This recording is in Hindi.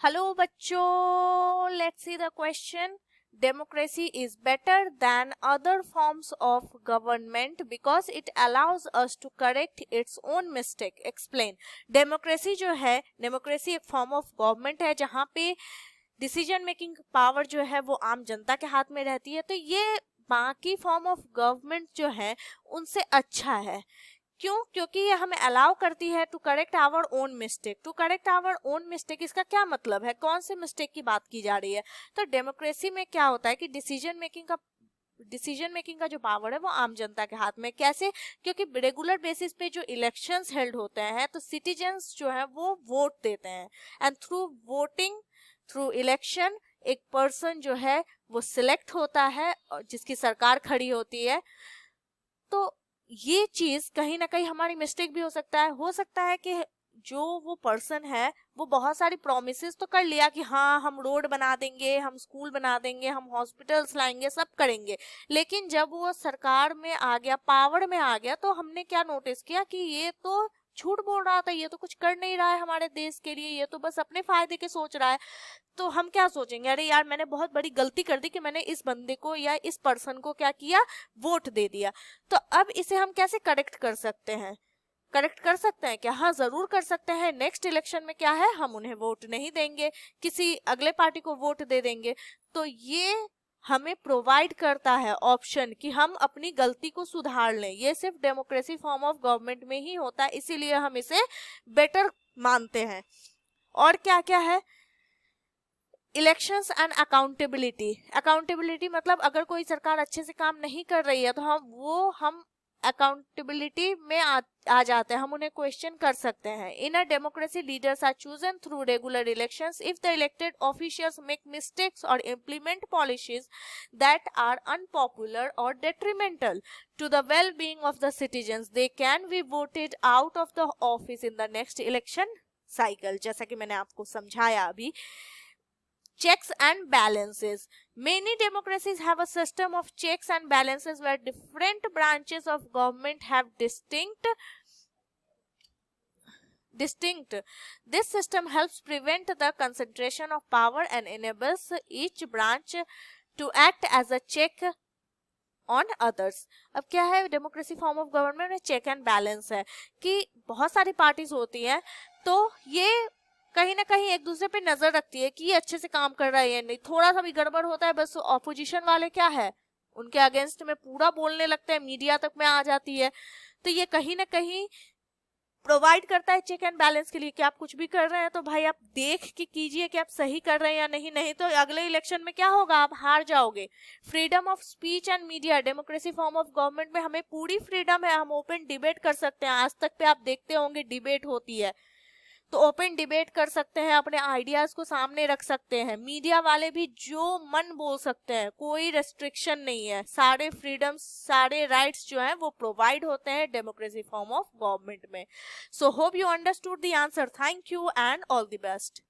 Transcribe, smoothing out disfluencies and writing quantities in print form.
हेलो बच्चों, let's see the question. Democracy is better than other forms of government because it allows us to correct its own mistake. Explain. Democracy जो है, democracy एक form of government है जहाँ पे डिसीजन मेकिंग पावर जो है वो आम जनता के हाथ में रहती है. तो ये बाकी फॉर्म ऑफ गवर्नमेंट जो है उनसे अच्छा है. क्यों? क्योंकि ये हमें अलाउ करती है to correct our own mistake. To correct our own mistake, इसका क्या मतलब है? कौन से मिस्टेक की बात की जा रही है? तो डेमोक्रेसी में क्या होता है कि डिसीजन मेकिंग का जो पावर है वो आम जनता के हाथ में. कैसे? क्योंकि रेगुलर बेसिस पे जो इलेक्शंस हेल्ड होते हैं तो सिटीजन्स जो है वो वोट देते हैं and through voting, through election एक पर्सन जो है वो सिलेक्ट होता है जिसकी सरकार खड़ी होती है. तो ये चीज कहीं ना कहीं हमारी मिस्टेक भी हो सकता है कि जो वो पर्सन है वो बहुत सारी प्रॉमिसेस तो कर लिया कि हाँ हम रोड बना देंगे, हम स्कूल बना देंगे, हम हॉस्पिटल्स लाएंगे, सब करेंगे. लेकिन जब वो सरकार में आ गया, पावर में आ गया, तो हमने क्या नोटिस किया कि ये तो झूठ बोल रहा था, ये तो कुछ कर नहीं रहा है हमारे देश के लिए, ये तो बस अपने फायदे के सोच रहा है. तो हम क्या सोचेंगे, अरे यार मैंने बहुत बड़ी गलती कर दी कि मैंने इस बंदे को या इस पर्सन को क्या किया, वोट दे दिया. तो अब इसे हम कैसे करेक्ट कर सकते हैं? क्या? हाँ जरूर कर सकते हैं. नेक्स्ट इलेक्शन में क्या है, हम उन्हें वोट नहीं देंगे, किसी अगले पार्टी को वोट दे देंगे. तो ये हमें प्रोवाइड करता है ऑप्शन कि हम अपनी गलती को सुधार लें. ये सिर्फ डेमोक्रेसी फॉर्म ऑफ गवर्नमेंट में ही होता है, इसीलिए हम इसे बेटर मानते हैं. और क्या क्या है? इलेक्शंस एंड अकाउंटेबिलिटी मतलब अगर कोई सरकार अच्छे से काम नहीं कर रही है तो हम अकाउंटेबिलिटी में आ जाते हैं, हम उन्हें क्वेश्चन कर सकते हैं. In a democracy leaders are chosen through regular elections. If the elected officials make mistakes और implement policies that are unpopular और detrimental to the well-being of the citizens, they can be voted out of the office in the next election cycle. जैसा कि मैंने आपको समझाया अभी. Checks and balances. Many democracies have a system of checks and balances where different branches of government have distinct. This system helps prevent the concentration of power and enables each branch to act as a check on others. अब क्या है डेमोक्रेसी फॉर्म ऑफ गवर्नमेंट में? चेक एंड बैलेंस है कि बहुत सारी पार्टीज होती हैं तो ये कहीं ना कहीं एक दूसरे पे नजर रखती है कि ये अच्छे से काम कर रहा है या नहीं. थोड़ा सा भी गड़बड़ होता है बस ऑपोजिशन वाले क्या है, उनके अगेंस्ट में पूरा बोलने लगते हैं, मीडिया तक में आ जाती है. तो ये कहीं ना कहीं प्रोवाइड करता है चेक एंड बैलेंस के लिए कि आप कुछ भी कर रहे हैं तो भाई आप देख के कीजिए कि आप सही कर रहे हैं या नहीं. नहीं तो अगले इलेक्शन में क्या होगा, आप हार जाओगे. Freedom of speech and media. Democracy form of government में हमें पूरी फ्रीडम है, हम ओपन डिबेट कर सकते हैं. आज तक पे आप देखते होंगे डिबेट होती है तो ओपन डिबेट कर सकते हैं, अपने आइडियाज को सामने रख सकते हैं. मीडिया वाले भी जो मन बोल सकते हैं, कोई रेस्ट्रिक्शन नहीं है. सारे फ्रीडम्स, सारे राइट्स जो हैं वो प्रोवाइड होते हैं डेमोक्रेसी फॉर्म ऑफ गवर्नमेंट में. So hope you understood the answer. Thank you and all the best.